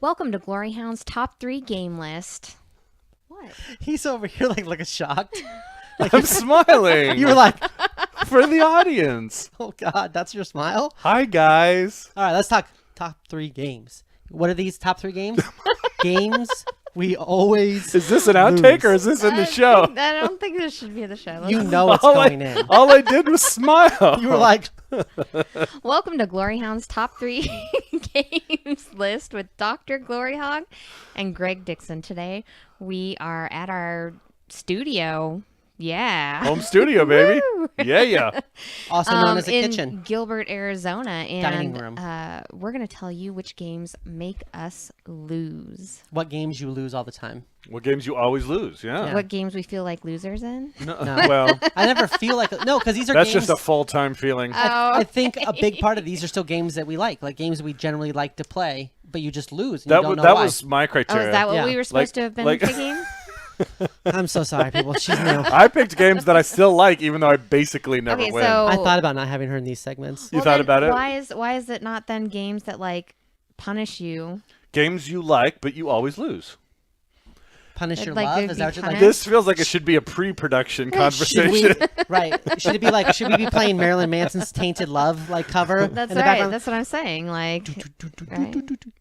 Welcome to GloryHoundd's top 3 game list. What? He's over here like shocked. I'm smiling. You were like, for the audience. oh God, that's your smile? Hi, guys. All right, let's talk top 3 games. What are these top 3 games? Games we always Is this an outtake lose. or is this in the show? I don't think this should be the show. You know it's going in. All I did was smile. You were like, Welcome to GloryHoundd's top 3 games list with DrGloryHogg and Greg Dickson. Today we are at our studio. Yeah. Home studio, baby. Yeah. also known as a in kitchen. Gilbert, Arizona. And Dining room. We're going to tell you which games make us lose. What games you lose all the time? What games you always lose, yeah. What games we feel like losers in. No. Well, I never feel like no, because these are that's games. just a full-time feeling. I think a big part of these are still games that we like games we generally like to play, but you just lose. And you don't know That why. was my Oh, criteria. is that what Yeah. we were supposed to have been picking? I'm so sorry, people. She's new. I picked games that I still like, even though I basically never Okay, win. so- I thought about not having her in these segments. You Well, thought then about it? Why is it not then games that like punish you? Games you like, but you always lose. Punish your Like, love? they'd Is be that what you're like? punished? This feels like it should be a pre-production Should we, conversation. right. Should it be like, should we be playing Marilyn Manson's Tainted Love like cover? That's in the right. background? That's what I'm saying. Like, right.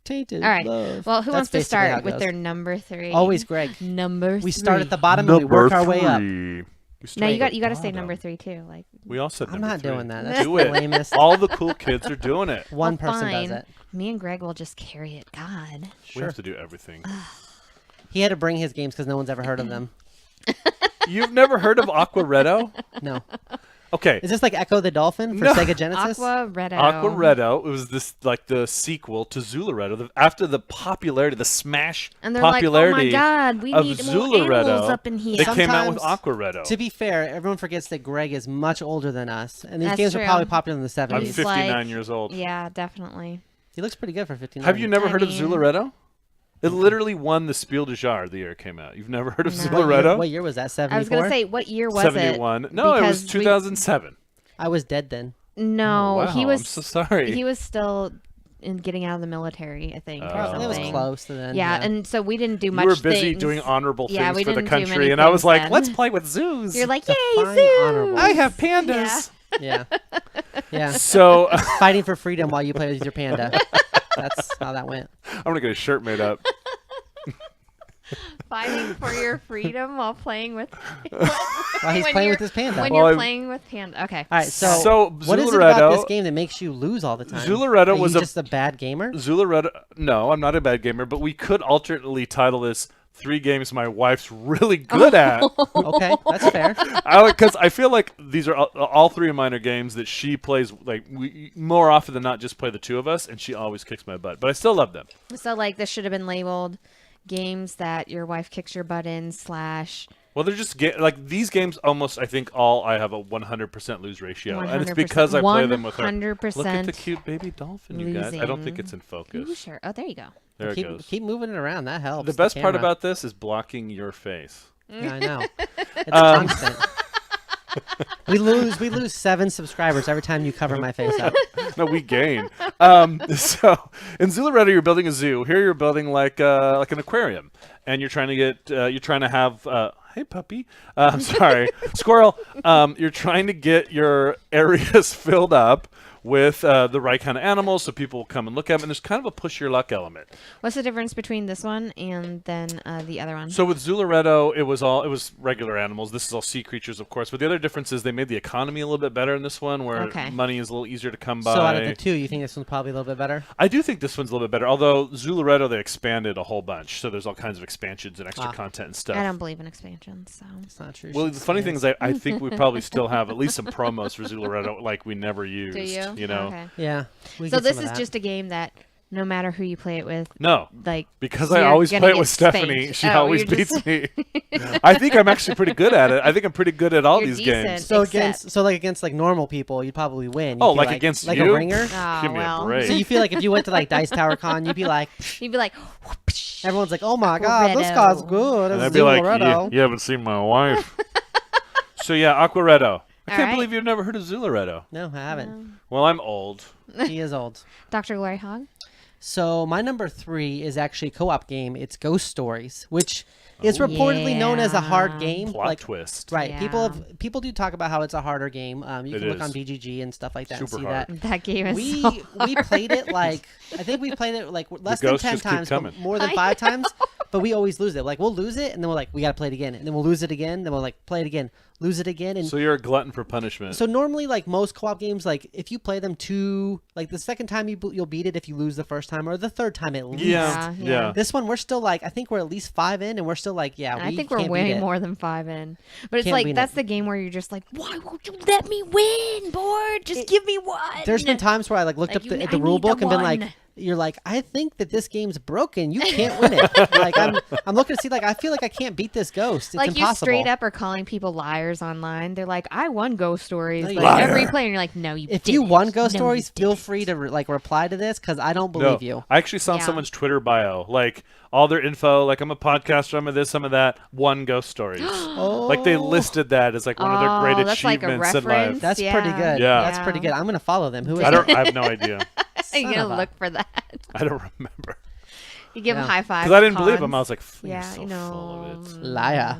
Tainted All right. Love. Well, who That's wants to basically how start it with goes. their number 3? Always Greg. Number 3. We start at the bottom and we work our way up. No, you got to say number 3 too. Like, We all said I'm number not 3. doing that. That's Do it. lamest. All the cool kids are doing it. One well, person fine. does it. Me and Greg will just carry it. God. We have to do everything. He had to bring his games because no one's ever heard of them. You've never heard of Aquaretto? No. Okay. Is this like Echo the Dolphin for No. Sega Genesis? Aquaretto. Aquaretto. It was this like the sequel to Zularetto. After the popularity, the smash And they're like, oh popularity my God, we of need more animals Zularetto, up in here. they came out with Sometimes- Aquaretto. To be fair, everyone forgets that Greg is much older than us, and these That's games true. were probably popular in the 70s. I'm He's 59 like- years old. Yeah, definitely. He looks pretty good for 59. Have you never I heard of mean- Zularetto? It literally won the Spiel des Jahres the year it came out. You've never heard of No. Zularetto? What year was that? 74? I was going to say, what year was 71. it? No, it was Because we- 2007. I was dead then. No, Oh, wow, he was. I'm so sorry. He was still in getting out of the military, I think. or Probably. It was something. close to then. Yeah, and so we didn't do much. You were busy things. doing honorable Yeah, we things for the didn't do country, many and I was things like, then. let's play with zoos. You're like, yay, Define zoo! honorable. I have pandas. Yeah. Yeah. So Fighting for freedom while you play with your panda. That's how that went. I'm going to get a shirt made up. Fighting for your freedom while playing with. While he's When playing you're- with his panda. When Well, you're I- playing with panda. Okay. All right, so, So, what is it about this Zularetto- game that makes you lose all the time? Zularetto Are was you a- just a bad gamer? Zularetto. No, I'm not a bad gamer, but we could alternately title this 3 games my wife's really good at. Okay, that's fair. Because I feel like these are all 3 of mine are games that she plays like we more often than not just play the 2 of us, and she always kicks my butt. But I still love them. So like this should have been labeled games that your wife kicks your butt in / Well, they're just like these games. Almost, I think all I have a 100% lose ratio, and it's 100%. because I play them with her. 100% Look at the cute baby dolphin, you guys. I don't think losing. it's in Are you focus. sure? Oh, there you go. There it keep, goes. keep moving it around. That helps. The best part camera. about this is blocking your face. Yeah, I know. It's constant. We lose 7 subscribers every time you cover my face up. No, we gain. So in Zularetto, you're building a zoo. Here, you're building like an aquarium, and you're trying to get you're trying to have. Hey, puppy. I'm sorry, squirrel. You're trying to get your areas filled up with the right kind of animals, so people will come and look at them. And there's kind of a push your luck element. What's the difference between this one and then the other one? So with Zularetto, it was regular animals. This is all sea creatures, of course. But the other difference is they made the economy a little bit better in this one, where Okay. money is a little easier to come by. So out of the 2, you think this one's probably a little bit better? I do think this one's a little bit better. Although Zularetto, they expanded a whole bunch, so there's all kinds of expansions and extra content and stuff. I don't believe in expansions, so. It's not true. Well, She the funny thing says. is, I think we probably still have at least some promos for Zularetto, like we never used. Do you? You know? Okay. Yeah. we So get this some is of that. just a game that no matter who you play it with, No, like because you're I always gonna play it get with Stephanie. spanked. She Oh, always you're beats just- me. I think I'm actually pretty good at it. I think I'm pretty good at all You're these decent. games. So Except- against like normal people, you'd probably win. Oh, You'd be like against like you? a ringer. Oh, Give me well. a break. So you feel like if you went to like Dice Tower Con, you'd be like, You'd be like, everyone's like, oh my god, this Aquaretto. guy's good. And It's I'd be like, Zularetto. you haven't seen my wife. So yeah, Aquaretto. I All can't right. believe you've never heard of Zularetto. No, I haven't. Well, I'm old. He is old. Dr. GloryHogg. So my number 3 is actually a co-op game. It's Ghost Stories, which is reportedly known as a hard game. Plot twist. Right. Yeah. People do talk about how it's a harder game. You It can look is. on BGG and stuff like that Super and see hard. that. That game is We so we hard. played it I think we played it less than ghosts 10 just keep times, but coming. more than I 5 times. But we always lose it. We'll lose it, and then we're we got to play it again, and then we'll lose it again, then we'll play it again, lose it again, and So you're a glutton for punishment. so normally most co-op games, if you play them the second time you'll beat it if you lose the first time, or the third time at least. Yeah. This one we're still I think we're at least 5 in, and we're still And I we think we're can't way beat it. more than 5 in. But it's Can't beat that's it. the game where you're just like, why won't you let me win, board? Just give me one. There's been times where I looked up I at the need rule book the and been one. you're I think that this game's broken. You can't win it. I'm looking to see I feel I can't beat this ghost. It's you impossible. straight up are calling people liars online. They're like, I won Ghost Stories. No, you Every didn't. play, and you're like, no, you If didn't. you won Ghost No, Stories, you feel didn't. free to reply to this because I don't No, believe you. I actually saw Yeah. someone's Twitter bio, all their info, I'm a podcaster, I'm a this, I'm a that, one Ghost Stories. They listed that as one of their great that's like a achievements in life. reference. That's Yeah. pretty good. Yeah. That's pretty good. I'm gonna follow them. Who is I it? have no idea. You're Son of gonna a- look for that. I don't remember. You give them Yeah. high five. Because I didn't believe him. I was like, Yeah, so you full of know. it. Liar.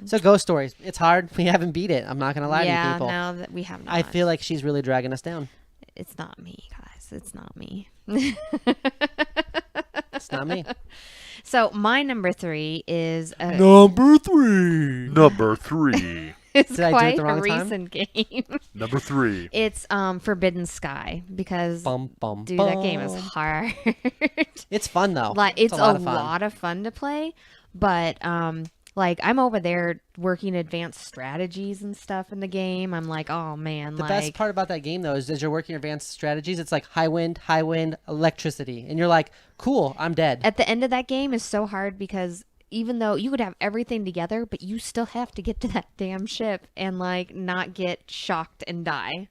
So Ghost Stories. It's hard. We haven't beat it. I'm not gonna lie to you Yeah, people. no, that we have not. I feel like she's really dragging us down. it's not me, guys. It's not me. It's not me. So my number 3 is Number 3. Number 3. it's Did I do it quite the a wrong time? recent game. Number 3. It's Forbidden Sky because Bum bum. dude, that game is hard. It's fun though. It's a lot of fun. lot of fun to play, but I'm over there working advanced strategies and stuff in the game. I'm like, oh man, The best part about that game though is as you're working advanced strategies, it's high wind, electricity, and you're like, cool, I'm dead. at the end of that game is so hard because even though you could have everything together, but you still have to get to that damn ship and not get shocked and die.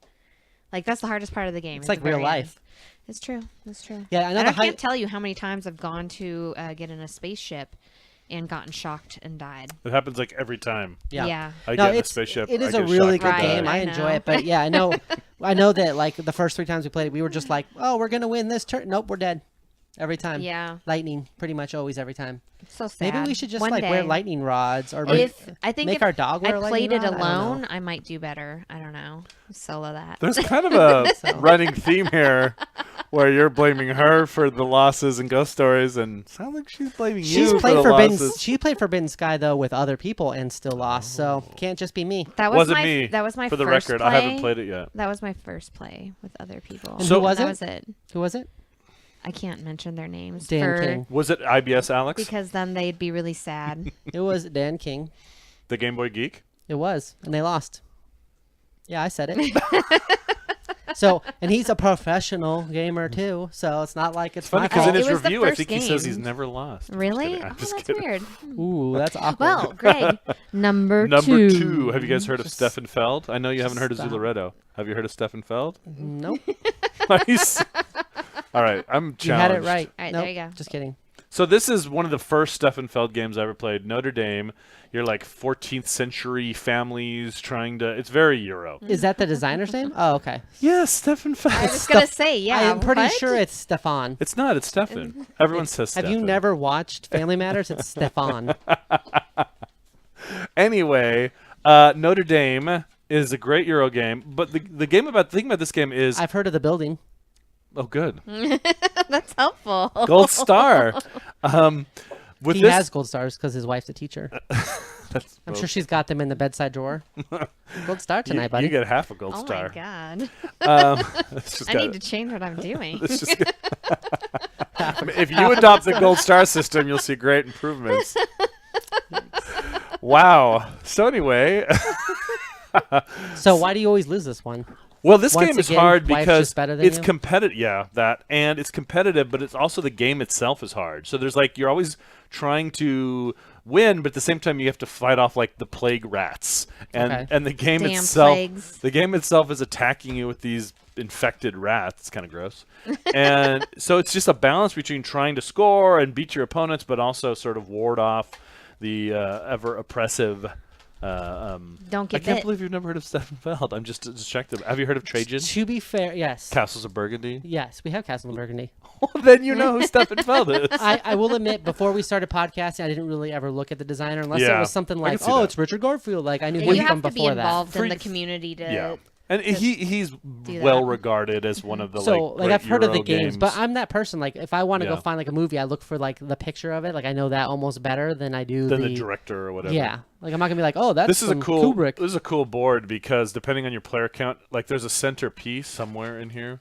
That's the hardest part of the game. It's at like the very real end. life. It's true. It's true. Yeah, I know And the I can't tell you how many times I've gone to get in a spaceship and gotten shocked and died. It happens every time. Yeah. I No, get in a it's spaceship. it is I a get really shocked good and game. die. I I enjoy know. it, but yeah, I know that the first 3 times we played it, we were just oh, we're gonna win this turn. Nope, we're dead every time. Yeah. Lightning, pretty much always every time. It's so sad. Maybe we should just One wear day. lightning rods or I think make if our dog wear I a lightning played it rod? I don't know. alone, I might do better. I don't know. Solo that. There's kind of a running theme here where you're blaming her for the losses and Ghost Stories, and sounds like she's blaming She's you for played the Forbidden. losses. She played Forbidden Sky though with other people and still lost. So can't just be me. That was Wasn't my me. that was my For the first record, play. I haven't played it yet. That was my first play with other people. And So- who was that it? was it. Who was it? I can't mention their names Dan King. Was it IBS Alex, because then they'd be really sad. It was Dan King. the Game Boy Geek? It was, and they lost. Yeah, I said it. So, and he's a professional gamer too. So it's not like it's Funny my because in fault. his It was the review, I first think he says he's game. never lost. I'm just Really? kidding. Oh, I'm just that's kidding. weird. Ooh, that's awkward. Well, Greg, number Number 2. 2. Have you guys heard of Just- Stefan Feld? I know you haven't heard of stop. Zularedo. Have you heard of Stefan Feld? Nope. Nice. All right, I'm challenged. You had it right. All right, Nope, there you go. Just kidding. So this is one of the first Stefan Feld games I ever played. Notre Dame. You're 14th century families trying to. It's very Euro. Is that the designer's name? Oh, okay. Yes, Stefan Feld. I was gonna say, yeah. I am pretty what? sure it's Stefan. It's not. It's Stefan. Everyone says Have Stefan. you never watched Family Matters? It's Stefan. Anyway, Notre Dame is a great Euro game, but the thing about this game is I've heard of the building. oh good, That's helpful. gold star. With He this, has gold stars because his wife's a teacher. that's, I'm well, sure she's got them in the bedside drawer. Gold star tonight, buddy. you get half a gold Oh star. my god! It's just I got- need to change what I'm doing. it's just I mean, if you adopt the gold star system, you'll see great improvements. Wow. So anyway, So why do you always lose this one? well, this Once game is again, hard wife's because just better than it's you? competitive. Yeah, and it's competitive, but it's also the game itself is hard. So there's you're always trying to win, but at the same time you have to fight off the plague rats, and Okay. and the game Damn itself. plagues. The game itself is attacking you with these infected rats. It's kind of gross, and so it's just a balance between trying to score and beat your opponents, but also sort of ward off the ever oppressive. Don't I get can't bit. believe you've never heard of Stefan Feld. I'm just distracted. Have you heard of Trajan? To be fair, yes. Castles of Burgundy? Yes, we have Castle in Burgundy. then you know who Stefan Feld is. I will admit, before we started podcasting, I didn't really ever look at the designer unless it Yeah, was something I like, can see oh, that. it's Richard Garfield. Like I knew Yeah, him you from have to be before that. involved in Free- the community to. Yeah. And he's that. well regarded as one of the So like great I've heard of the Euro games, but I'm that person. Like if I want to Yeah. go find like a movie, I look for like the picture of it. Like I know that almost better than I do than the director or whatever. Yeah, like I'm not gonna be like, oh, that's This is a from cool. Kubrick. This is a cool board because depending on your player count, like there's a center piece somewhere in here.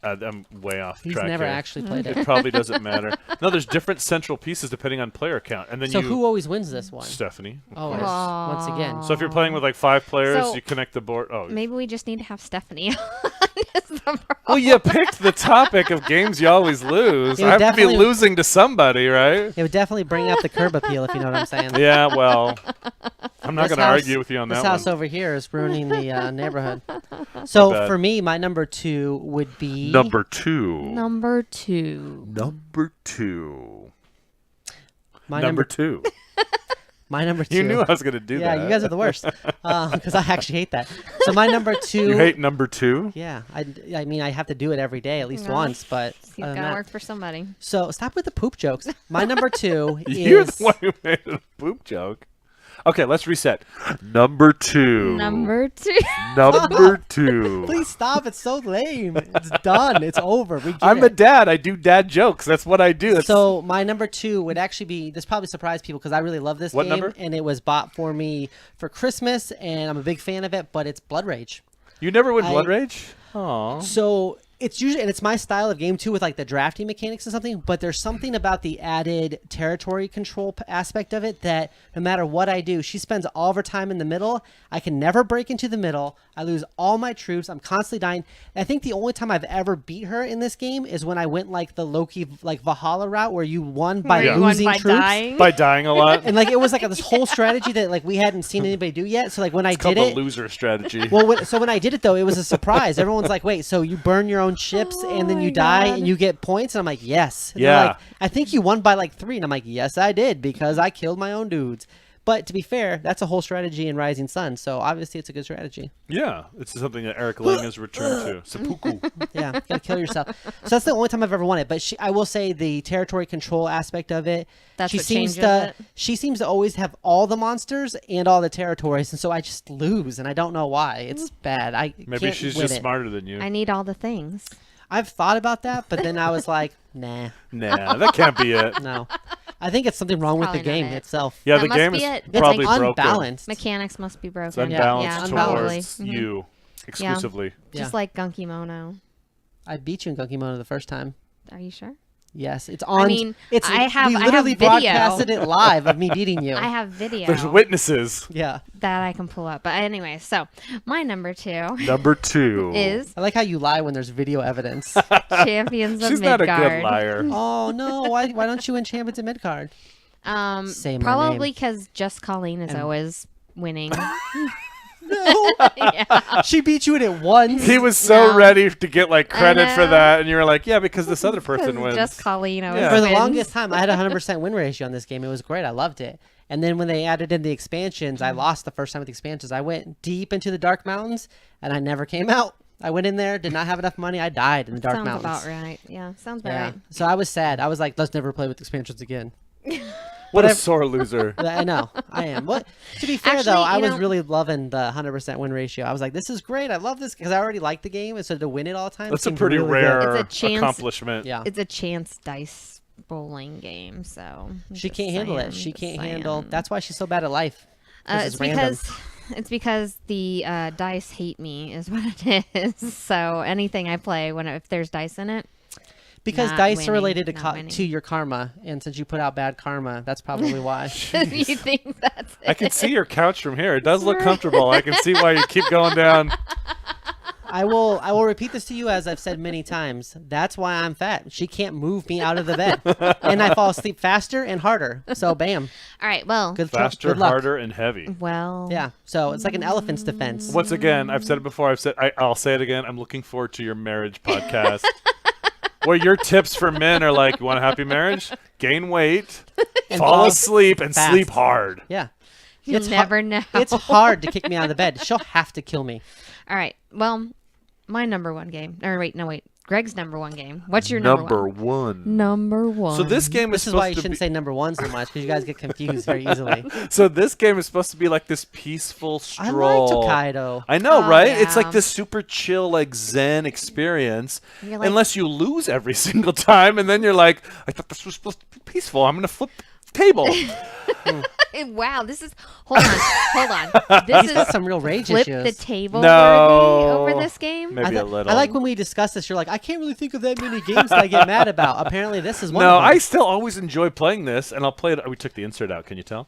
I'm way off He's track. never here. actually played it. It probably doesn't matter. No, there's different central pieces depending on player count, and then So you. who always wins this one? Stephanie. Of Oh, course. once again. So if you're playing with like 5 players, So- you connect the board. Oh, Maybe we just need to have Stephanie on. Is the problem. well, you picked the topic of games you always lose. It would I have to be definitely- losing to somebody, right? It would definitely bring up the curb appeal, if you know what I'm saying. Yeah, well, I'm not This going to house- argue with you on This that house one. over here is ruining the neighborhood. So bad. for me, my number 2 would be Number 2. Number 2. Number 2. my Number 2. my number 2. You knew I was going to do yeah, that. you guys are the worst because I actually hate that. So my number 2. You hate number 2? Yeah, I mean I have to do it every day at least No. once, but He's other got than to that- work for somebody. So stop with the poop jokes. My number 2 You're is the one who made a poop joke. Okay, let's reset. Number 2. Number 2. Number 2. Please stop. It's so lame. It's done. It's over. We get I'm it. a dad. I do dad jokes. That's what I do. That's So my number 2 would actually be, this probably surprised people because I really love this What game number? and it was bought for me for Christmas and I'm a big fan of it, but it's Blood Rage. You never win I- Blood Rage? Aw. So it's usually, and it's my style of game too with like the drafting mechanics and something, but there's something about the added territory control aspect of it that no matter what I do, she spends all of her time in the middle. I can never break into the middle. I lose all my troops. I'm constantly dying. I think the only time I've ever beat her in this game is when I went like the Loki, like Valhalla route where you won by Where you won losing by troops. dying. By dying a lot? And like it was like this whole strategy that like we hadn't seen anybody do yet. So like when I It's called did the it, loser strategy. well, so when I did it though, it was a surprise. Everyone's like, "Wait, so you burn your own ships and then my you die God. and you get points?" And I'm like, "Yes." And they're Yeah. like, I think you won by like 3, and I'm like, "Yes, I did because I killed my own dudes." But to be fair, that's a whole strategy in Rising Sun, so obviously it's a good strategy. Yeah, it's something that Eric Ling has returned to. Seppuku. Yeah, you gotta kill yourself. So that's the only time I've ever won it. But I will say the territory control aspect of it. That's she what seems changes to. it? She seems to always have all the monsters and all the territories, and so I just lose, and I don't know why. It's bad. I Maybe can't she's win just it. smarter than you. I need all the things. I've thought about that, but then I was like, nah, Nah, that can't be it. no. I think it's something wrong with the Probably not game it. itself. Yeah, That the must game be is it. It's probably like broken. unbalanced. Mechanics must be broken. It's unbalanced yeah, unbalanced. probably. towards Mhm. you exclusively. Yeah. Just like Gunky Mono. I beat you in Gunky Mono the first time. Are you sure? Yes, it's on. mean, it's I have we video. literally broadcasted it live of me beating you. I have video There's witnesses. Yeah, that I can pull up. But anyway, so my number 2 Number 2. is I like how you lie when there's video evidence. Champions of She's Midgard. not a good liar. Oh no! Why don't you win champions in midcard? Say my Probably name. because Just Colleen is And- always winning. No, Yeah. she beat you in it once. He was so No. ready to get like credit for know. that, and you were like, "Yeah, because this other person wins." Just Colleen always Yeah. For the wins. longest time, I had a 100% win ratio on this game. It was great. I loved it. And then when they added in the expansions, I lost the first time with the expansions. I went deep into the Dark Mountains, and I never came out. I went in there, did not have enough money. I died in the Dark Sounds Mountains. about right. Yeah, sounds about Yeah. right. So I was sad. I was like, let's never play with expansions again. What a I've- sore loser. I know. I am. What? To be fair, Actually, though, I you was know- really loving the 100% win ratio. I was like, this is great. I love this because I already liked the game. And so to win it all the time That's a seemed pretty really rare good. It's a chance- accomplishment. Yeah. It's a chance dice bowling game, so I'm She just can't handle it. saying, She just can't saying. handle. That's why she's so bad at life. 'Cause It's random. because the dice hate me is what it is. So anything I play if there's dice in it, Because Not dice winning, are related not to winning. to your karma, and since you put out bad karma, that's probably why. you think that's it. I can see your couch from here. It does look comfortable. I can see why you keep going down. I will repeat this to you as I've said many times. That's why I'm fat. She can't move me out of the bed, and I fall asleep faster and harder. So bam, All right. Well, Faster, good luck. harder, and heavy. well. Yeah. So it's like an elephant's defense. Once again, I've said it before. I'll say it again. I'm looking forward to your marriage podcast, where your tips for men are like, you want a happy marriage? Gain weight, And fall fall asleep, and fast. sleep hard. Yeah. You'll It's never know. It's hard to kick me out of the bed. She'll have to kill me. All right. Well, my number 1 game. Or wait, no, wait. Greg's number one game. What's your Number one. Number one. So this game This is why you shouldn't say number one so much, because you guys get confused very easily. So this game is supposed to be like this peaceful I stroll. like Tokaido. I know, Oh, right? It's yeah. like this super chill, like Zen experience. You're like- Unless you lose every single time, and then you're like, I thought this was supposed to be peaceful. I'm gonna flip the table. Wow, this is. Hold on. This He's is got some real rage flip issues. the table No. worthy over this game. Maybe a little. I like when we discuss this. You're like, I can't really think of that many games that I get mad about. Apparently, this is one. No, of them. I still always enjoy playing this, and I'll play it. We took the insert out. Can you tell?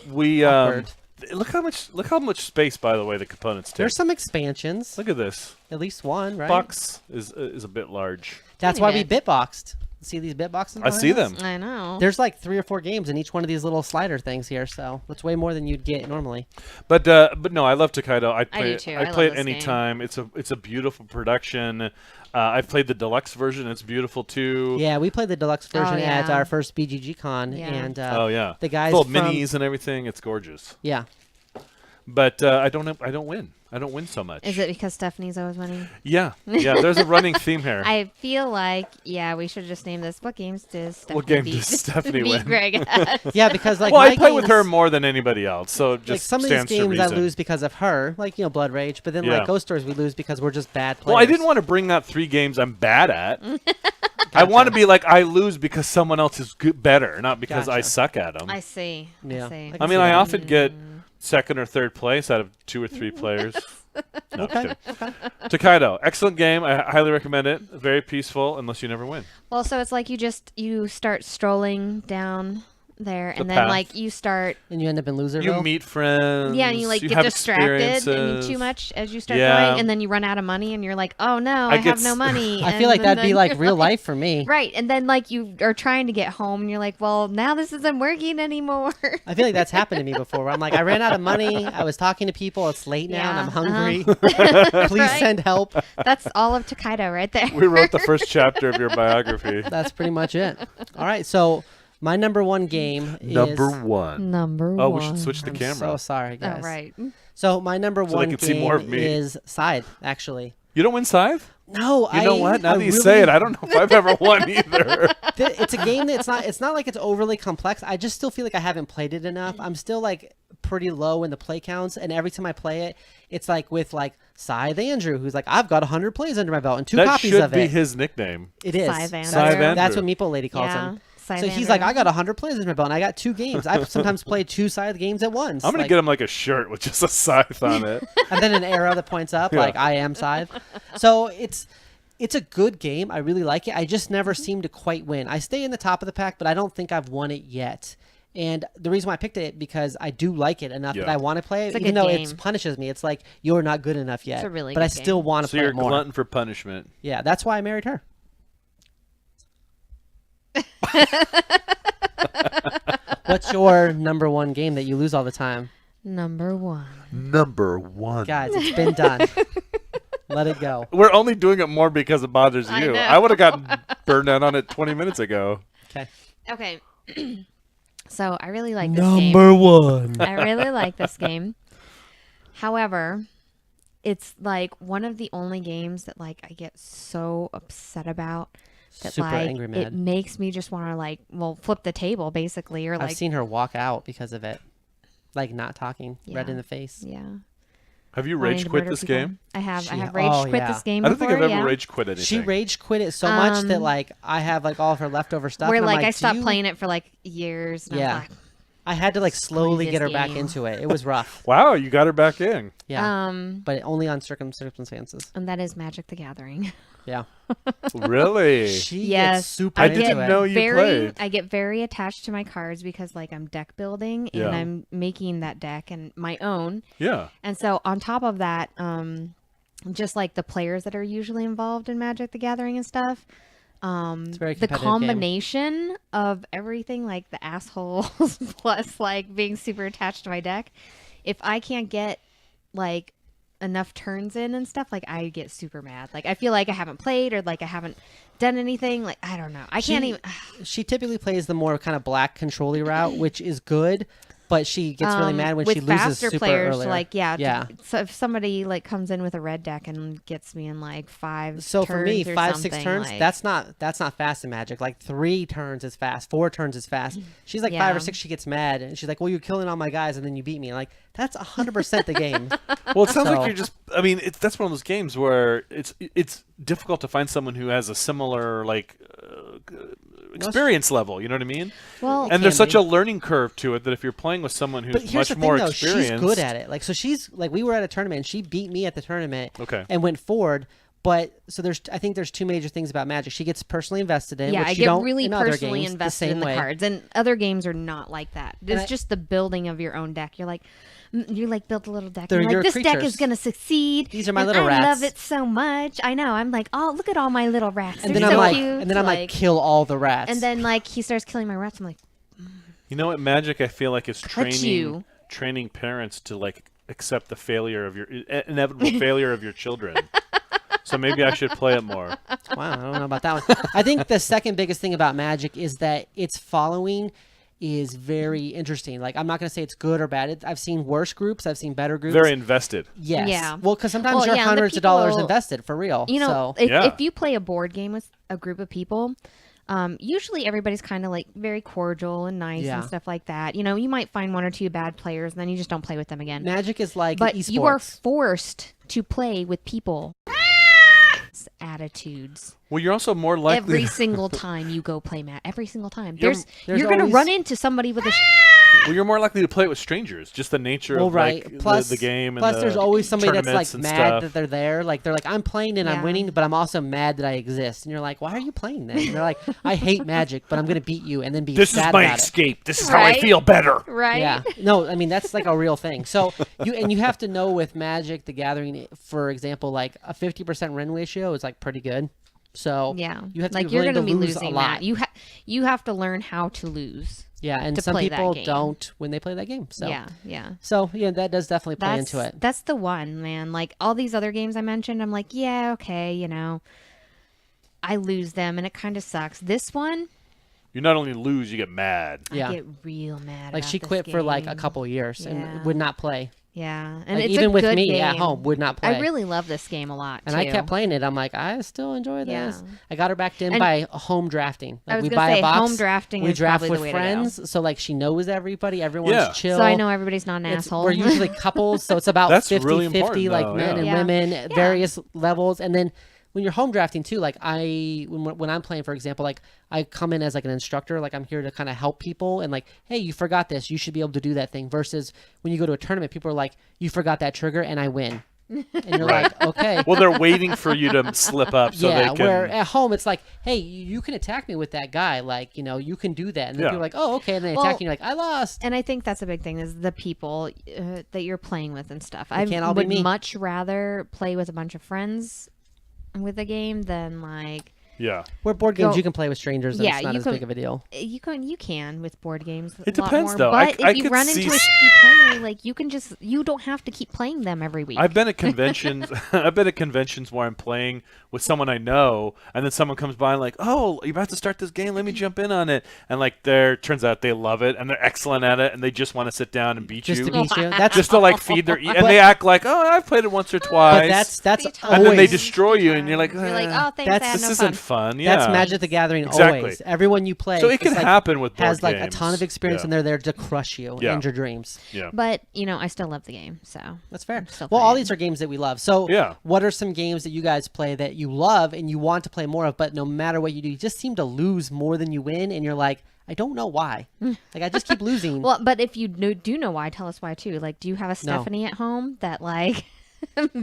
We Awkward. look how much space, by the way, the components take. There's some expansions. Look at this. At least one, right? Box is a bit large. That's Tiny why we bit. bitboxed. See these bitboxes? I see them. I know. There's like 3 or 4 games in each one of these little slider things here, so it's way more than you'd get normally. But no, I love Tokaido. I play do it. too. I I play love it this game. anytime. It's a beautiful production. I've played the deluxe version. It's beautiful too. Yeah, we played the deluxe version at yeah. our first BGG con, Yeah. and Oh yeah. the guys full of from- minis and everything. It's gorgeous. yeah, But I don't win. I don't win so much. Is it because Stephanie's always winning? Yeah. There's a running theme here. I feel like, we should just name this. What games does Stephanie What game beat, does Stephanie beat win? Greg at? yeah, because like well, my I play with her games- more than anybody else, so it Like just some of these stands to games I reason. lose because of her, like Blood Rage, but then Yeah. like Ghost Stories we lose because we're just bad players. Well, I didn't want to bring out 3 games I'm bad at. I want to be like I lose because someone else is better, not because I Gotcha. suck at them. I see. Yeah. I see. I I can mean, see I that. often get 2nd or 3rd place out of 2 or 3 players. No, I'm Okay. kidding. Tokaido, excellent game. I highly recommend it. Very peaceful, unless you never win. Well, so it's like you start strolling down there, and The then path. like you start, And you end up in Loserville. You meet friends. and you like get have distracted and experiences. too much as you start Yeah. going, and then you run out of money, and you're like, oh no, I I get have no s- money. I and feel like that'd be then like you're real life for me. Right, and then like you are trying to get home, and you're like, well, now this isn't working anymore. I feel like that's happened to me before. Where I'm like, I ran out of money. I was talking to people. It's late now, and Yeah, I'm hungry. Please Right. send help. That's all of Tokaido right there. We wrote the first chapter of your biography. That's pretty much it. All right, so my number one game is Number 1. Number Oh, one. we should switch the I'm camera. so sorry, Oh, guys. right. So my number So they one can see game more of me. is Side. Actually, You don't win Scythe? no. You know what? Now I that you really- say it, I don't know if I've ever won either. It's a game that's not. It's not like it's overly complex. I just still feel like I haven't played it enough. I'm still like pretty low in the play counts, and every time I play it, it's like with like Scythe Andrew, who's like, I've got 100 plays under my belt and 2 That copies should of be it. his nickname. It is. Scythe That's, Andrew. that's Andrew. what Meeple Lady calls Yeah. him. Scythe So he's Andrew. like, I got 100 plays under my belt, and I got 2 games. I sometimes play 2 Scythe games at once. I'm going to like, get him like a shirt with just a scythe on it. and then an arrow that points up, Yeah. like I am Scythe. So it's a good game. I really like it. I just never seem to quite win. I stay in the top of the pack, but I don't think I've won it yet. And the reason why I picked it because I do like it enough Yeah. that I want to play it, It's a even good though game. it punishes me. It's like you're not good enough yet. It's a really but I good still game. want to So play you're it more. glutton for punishment. Yeah, that's why I married her. What's your number one game that you lose all the time? Number one. Number 1. Guys, it's been done. Let it go. We're only doing it more because it bothers I you. know. I would have gotten burned out on it 20 minutes ago. Okay. Okay. So I really like this game. one. I really like this game. However, it's like one of the only games that like I get so upset about that Super like angry it mad. makes me just want to like flip the table basically or I've like seen her walk out because of it. Like not talking, red Yeah. in the face. yeah. Have you wanting rage to quit murder this people. game? I have She- rage oh, quit yeah. this game I don't think before, I've ever yeah. rage quit anything. She rage quit it so much that Um, like I have like all of her leftover stuff. Where and I'm like I "Do stopped you-" playing it for like years. And Yeah. I'm like, I had to like slowly this get her back game. into it. It was rough. Wow, you got her back in. Yeah. But only on circumstances. and that is Magic the Gathering. Yeah. Really? She Yes. gets super I into didn't it. know you played. I get very attached to my cards because like I'm deck building and Yeah. I'm making that deck and my own. Yeah. And so on top of that, just like the players that are usually involved in Magic the Gathering and stuff, It's a very the competitive game. combination of everything, like the assholes plus like being super attached to my deck, if I can't get like enough turns in and stuff, like I get super mad. Like I feel like I haven't played or like I haven't done anything. Like I don't know. I can't even. She typically plays the more kind of black control-y route, which is good. but she gets really mad when with she loses faster super players, earlier. like yeah. So if somebody like comes in with a red deck and gets me in like 5 So turns for me, or 5, 6 something, turns, like, that's not fast in Magic. Like 3 turns is fast, 4 turns is fast. She's like 5 or 6, she gets mad and she's like, "Well, you're killing all my guys, and then you beat me." Like that's 100% the game. Well, it sounds So- like you're just. I mean, that's one of those games where it's difficult to find someone who has a similar experience level. You know what I mean? well, And there's can such be. a learning curve to it that if you're playing with someone But who's here's much the more thing, though. experienced, She's good at it. Like, so she's like, we were at a tournament and she beat me at the tournament. Okay. And went forward. But so I think there's 2 major things about Magic. She gets personally invested in. yeah, which I you get don't really in other personally games, invested same in the way. cards, and other games are not like that. It's I- just the building of your own deck. You're like, build a little deck. They're And your you're like, this deck creatures. is gonna succeed. These are my and little I rats. love it so much. I know. I'm like, oh, look at all my little rats. And They're then so I'm like, cute. kill all the rats. and then like he starts killing my rats. I'm like, you know what? Magic, I feel like, is Cut you. training parents to like accept the failure of your inevitable failure of your children. So maybe I should play it more. Wow, I don't know about that one. I think the second biggest thing about Magic is that its following is very interesting. Like, I'm not going to say it's good or bad. I've seen worse groups. I've seen better groups. Very invested. Yes. Yeah. Well, because sometimes Well, you're yeah, and the hundreds of dollars people- invested for real. you know, so, if you play a board game with a group of people, usually everybody's kind of like very cordial and nice Yeah. and stuff like that. You know, you might find 1 or 2 bad players, and then you just don't play with them again. Magic is like But esports. you are forced to play with people. Attitudes Well, you're also more likely. every single time you go play every single time. You're- there's You're gonna always- run into somebody with a Well, you're more likely to play it with strangers. Just the nature Well, of right. like Plus, the game. And plus the there's always somebody that's tournaments like and mad stuff. that they're there. Like they're like, I'm playing and I'm Yeah. winning, but I'm also mad that I exist. And you're like, why are you playing then? And they're like, I hate Magic, but I'm gonna beat you and then be This is sad my about it. escape. This is how I Right? feel better. right. Yeah. No, I mean that's like a real thing. So you have to know with Magic the Gathering, for example, like a 50% win ratio is like pretty good. So Yeah. you have to like be you're willing gonna to be lose losing a lot. that. You have to learn how to lose. Yeah, and to some play that people game. don't when they play that game. So Yeah. So yeah, that does definitely play That's into it. that's the one, man. Like all these other games I mentioned, I'm like, yeah, okay, you know, I lose them and it kind of sucks. This one, You not only lose, you get mad. Yeah. I get real mad. Like about she this quit for like a game. couple years Yeah. and would not play. Yeah, and Like, it's even a with good me game. at home, would not play. I really love this game a lot. And too. I kept playing it. I'm like, I still enjoy Yeah. this. I got her back in And- by home drafting. Like I was we gonna buy say, a box. home drafting we is draft probably with the way to go. friends, so like she knows everybody. Everyone's Yeah. chill. So I know everybody's not an It's- asshole. We're usually couples, so it's about That's 50-50, really important, like though, men yeah. and Yeah. women, Yeah. various levels. And then when you're home drafting too, like when I'm playing, for example, like I come in as like an instructor, like I'm here to kind of help people and like, hey, you forgot this, you should be able to do that thing. Versus when you go to a tournament, people are like, you forgot that trigger, and I win. And you're Right. like, okay. Well, they're waiting for you to slip up so yeah, they can. where at home it's like, hey, you can attack me with that guy, like, you know, you can do that, and then Yeah. people are like, oh, okay, and they Well, attack you, and you're like, I lost. And I think that's a big thing is the people that you're playing with and stuff. I can't all be would me. much rather play with a bunch of friends with a game than like Yeah. Where board games Go- you can play with strangers, and Yeah, it's not you as can- big of a deal. you can with board games. It a lot depends, more, though. But I if you could run see into a s- shitty player, like you don't have to keep playing them every week. I've been at conventions. I've been at conventions where I'm playing with someone I know, and then someone comes by and like, "Oh, you're about to start this game. Let me jump in on it." And like, turns out they love it and they're excellent at it, and they just want to sit down and beat Just you, to beat you. That's just to like feed their. And they act like, "Oh, I've played it once or twice." but that's Three always and then they times, destroy three you, and you're like, times. You're like, "Ah, oh, thanks, that's- I had "This no isn't fun. fun." Yeah, That's Magic the Gathering Exactly. always. Everyone you play, So it can is, like, happen with board has like a games. ton of experience, Yeah. and they're there to crush you Yeah. and your dreams. Yeah. But I still love the game. So That's fair. still Well, all playing. these are games that we love. So, Yeah. what are some games that you guys play that you love and you want to play more of, but no matter what you do, you just seem to lose more than you win, and you're like, I don't know why. Like, I just keep losing. well, but if you do know why, tell us why too. Like, do you have a Stephanie at home that like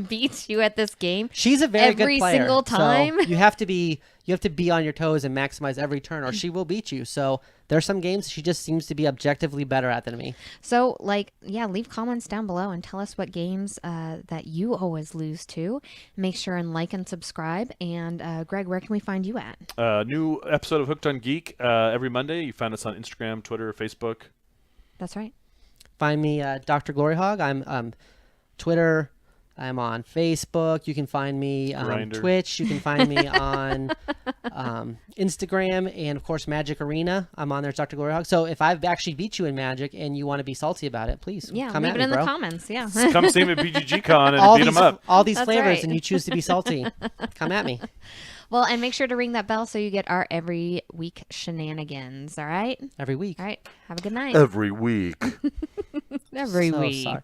beats you at this game? She's a very every good player. single time? So you have to be on your toes and maximize every turn, or she will beat you. So there's some games she just seems to be objectively better at than me. So, like, yeah, leave comments down below and tell us what games that you always lose to. Make sure and like and subscribe. And Greg, where can we find you at? New episode of Hooked on Geek every Monday. You find us on Instagram, Twitter, Facebook. That's right. Find me, DrGloryHogg. I'm Twitter, I'm on Facebook. You can find me on Grindr. Twitch. You can find me on Instagram, and of course Magic Arena. I'm on there as DrGloryHogg. So if I've actually beat you in Magic and you want to be salty about it, please come leave at it me, in bro. the comments. Yeah. Come see me at BGG Con and beat them up. All these That's flavors, right. and you choose to be salty. Come at me. Well, and make sure to ring that bell so you get our every week shenanigans. All right. Every week. All right. Have a good night. Every week. Every So week. sorry.